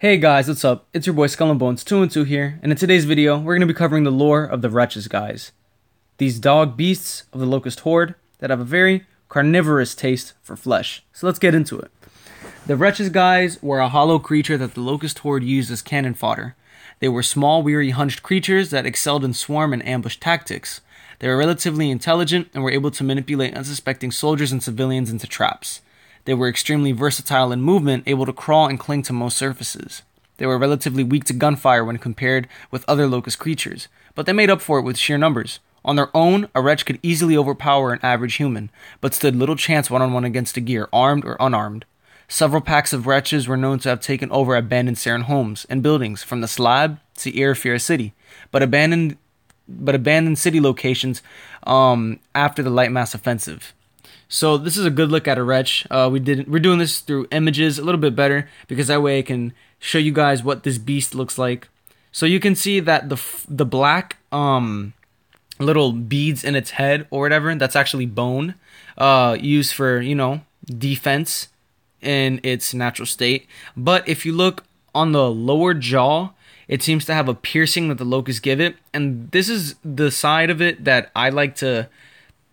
Hey guys, what's up? It's your boy Skull and Bones 212 here, and in today's video, we're going to be covering the lore of the WRETCHs, guys. These dog beasts of the Locust Horde that have a very carnivorous taste for flesh. So let's get into it. The WRETCHs, guys, were a hollow creature that the Locust Horde used as cannon fodder. They were small, weary, hunched creatures that excelled in swarm and ambush tactics. They were relatively intelligent and were able to manipulate unsuspecting soldiers and civilians into traps. They were extremely versatile in movement, able to crawl and cling to most surfaces. They were relatively weak to gunfire when compared with other locust creatures, but they made up for it with sheer numbers. On their own, a wretch could easily overpower an average human, but stood little chance one-on-one against a gear, armed or unarmed. Several packs of wretches were known to have taken over abandoned Saren homes and buildings from the Slab to Irrefira City, but abandoned city locations after the light mass offensive. So this is a good look at a wretch. We're doing this through images a little bit better because that way I can show you guys what this beast looks like. So you can see that the black little beads in its head or whatever, that's actually bone used for, defense in its natural state. But if you look on the lower jaw, it seems to have a piercing that the locusts give it, and this is the side of it that I like to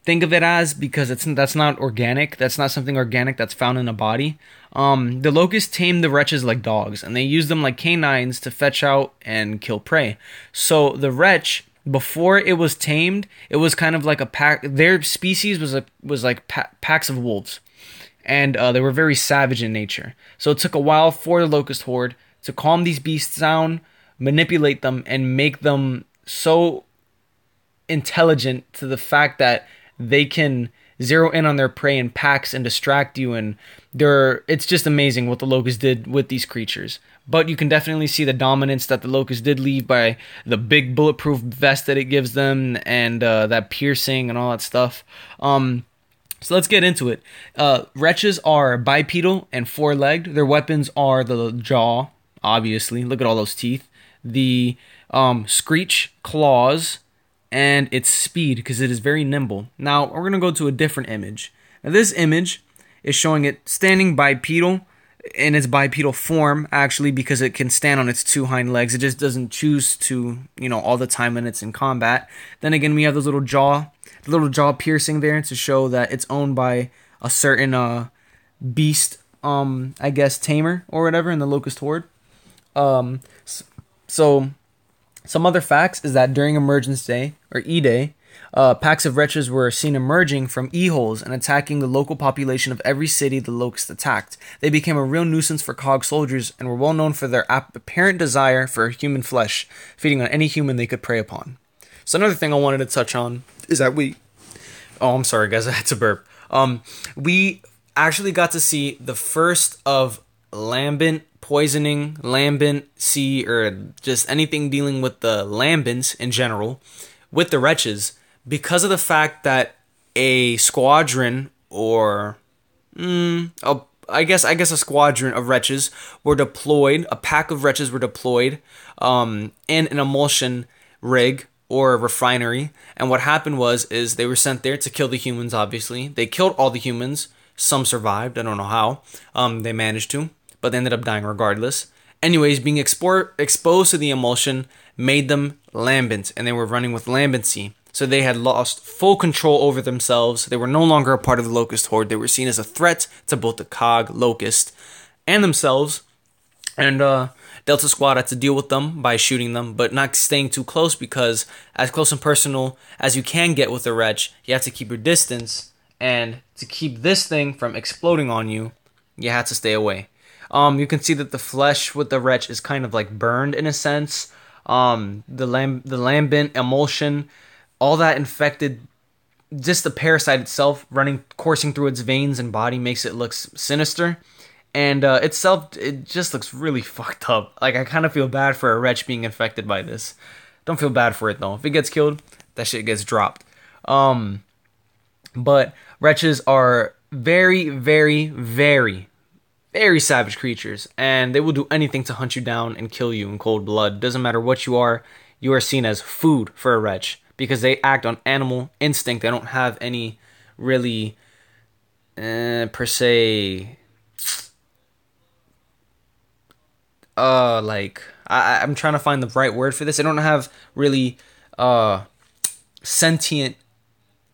think of it as, because that's not organic. That's not something organic that's found in a body. The locusts tamed the wretches like dogs, and they used them like canines to fetch out and kill prey. So the wretch, before it was tamed, it was kind of like a pack. Their species was like packs of wolves, and they were very savage in nature. So it took a while for the locust horde to calm these beasts down, manipulate them, and make them so intelligent to the fact that they can zero in on their prey in packs and distract you, and it's just amazing what the locusts did with these creatures. But you can definitely see the dominance that the locusts did leave by the big bulletproof vest that it gives them, and that piercing and all that stuff. So let's get into it. Wretches are bipedal and four-legged. Their weapons are the jaw, obviously. Look at all those teeth. The screech, claws, and its speed, because it is very nimble. Now, we're going to go to a different image. Now, this image is showing it standing bipedal in its bipedal form, actually, because it can stand on its two hind legs. It just doesn't choose to, all the time when it's in combat. Then again, we have those little jaw piercing there to show that it's owned by a certain beast, I guess, tamer or whatever in the Locust Horde. So some other facts is that during Emergence Day, or E-Day, packs of wretches were seen emerging from E-holes and attacking the local population of every city the locusts attacked. They became a real nuisance for COG soldiers and were well known for their apparent desire for human flesh, feeding on any human they could prey upon. So another thing I wanted to touch on is that oh, I'm sorry guys, I had to burp. We actually got to see the first of lambent poisoning, lambent sea, or just anything dealing with the lambents in general with the wretches, because of the fact that a squadron, or I guess a squadron of wretches were deployed, a pack of wretches were deployed in an emulsion rig or a refinery, and what happened is they were sent there to kill the humans. Obviously they killed all the humans. Some survived, I don't know how they managed to, but they ended up dying regardless. Anyways, being exposed to the emulsion made them lambent, and they were running with lambency. So they had lost full control over themselves. They were no longer a part of the Locust Horde. They were seen as a threat to both the COG, Locust, and themselves. And Delta Squad had to deal with them by shooting them, but not staying too close, because as close and personal as you can get with a wretch, you have to keep your distance. And to keep this thing from exploding on you, you have to stay away. You can see that the flesh with the wretch is kind of like burned in a sense. The lambent emulsion, all that infected, just the parasite itself coursing through its veins and body makes it look sinister. And it just looks really fucked up. Like, I kind of feel bad for a wretch being infected by this. Don't feel bad for it though. If it gets killed, that shit gets dropped. But wretches are very, very, very, very savage creatures, and they will do anything to hunt you down and kill you in cold blood. Doesn't matter what you are seen as food for a wretch, because they act on animal instinct. They don't have any really, per se, like I'm trying to find the right word for this. They don't have really sentient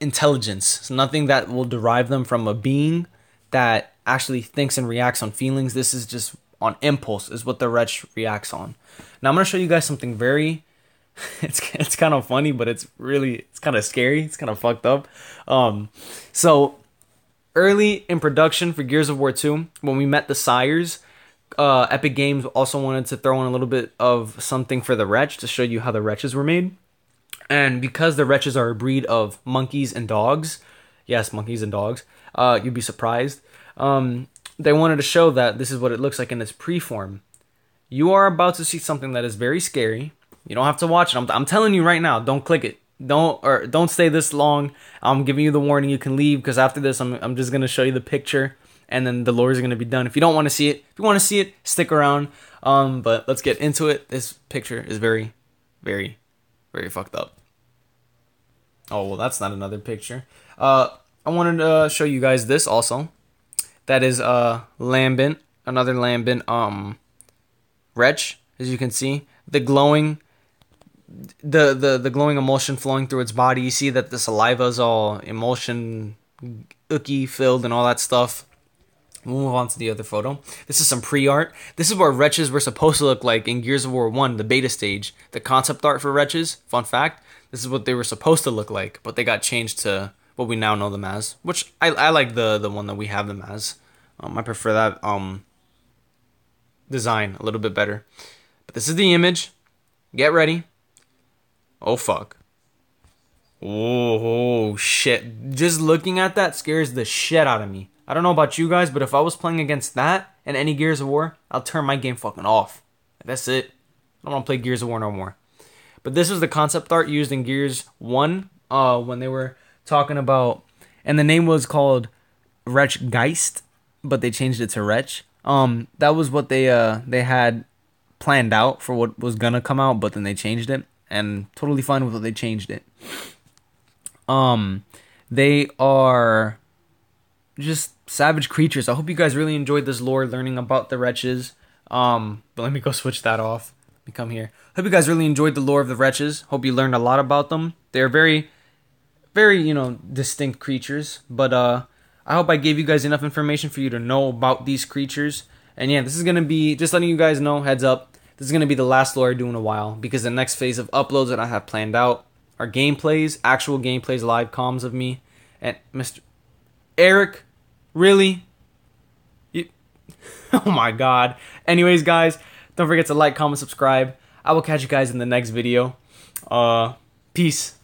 intelligence. It's nothing that will derive them from a being that actually thinks and reacts on feelings. This is just on impulse is what the wretch reacts on. Now I'm gonna show you guys something very it's kind of funny, but it's kind of scary. It's kind of fucked up. So early in production for Gears of War 2, when we met the sires, Epic Games also wanted to throw in a little bit of something for the Wretch to show you how the Wretches were made. And because the Wretches are a breed of monkeys and dogs, yes, monkeys and dogs, you'd be surprised. They wanted to show that this is what it looks like in its pre-form. You are about to see something that is very scary. You don't have to watch it. I'm telling you right now, don't click it. Don't stay this long. I'm giving you the warning. You can leave because after this, I'm just gonna show you the picture, and then the lore is gonna be done. If you don't want to see it, if you want to see it, stick around. But let's get into it. This picture is very, very, very fucked up. Oh well, that's not another picture. I wanted to show you guys this also. That is Lambent, another Lambent wretch, as you can see. The glowing emulsion flowing through its body. You see that the saliva is all emulsion ooky filled and all that stuff. We'll move on to the other photo. This is some pre-art. This is what wretches were supposed to look like in Gears of War 1, the beta stage. The concept art for wretches, fun fact, this is what they were supposed to look like, but they got changed to what we now know them as, which I like the one that we have them as. I prefer that design a little bit better. But this is the image. Get ready. Oh fuck. Oh shit. Just looking at that scares the shit out of me. I don't know about you guys, but if I was playing against that in any Gears of War, I'll turn my game fucking off. That's it. I don't want to play Gears of War no more. But this was the concept art used in Gears 1 when they were talking about, and the name was called Wretch Geist, but they changed it to Wretch. That was what they had planned out for what was gonna come out, but then they changed it, and totally fine with what they changed it. They are just savage creatures. I hope you guys really enjoyed this lore, learning about the Wretches. But let me go switch that off. Let me come here. Hope you guys really enjoyed the lore of the Wretches. Hope you learned a lot about them. They're very, very, distinct creatures. But I hope I gave you guys enough information for you to know about these creatures. And yeah, this is going to be, just letting you guys know, heads up, this is going to be the last lore I do in a while, because the next phase of uploads that I have planned out are gameplays, actual gameplays, live comms of me. And Mr. Eric, really? Oh my god. Anyways, guys, don't forget to like, comment, subscribe. I will catch you guys in the next video. Peace.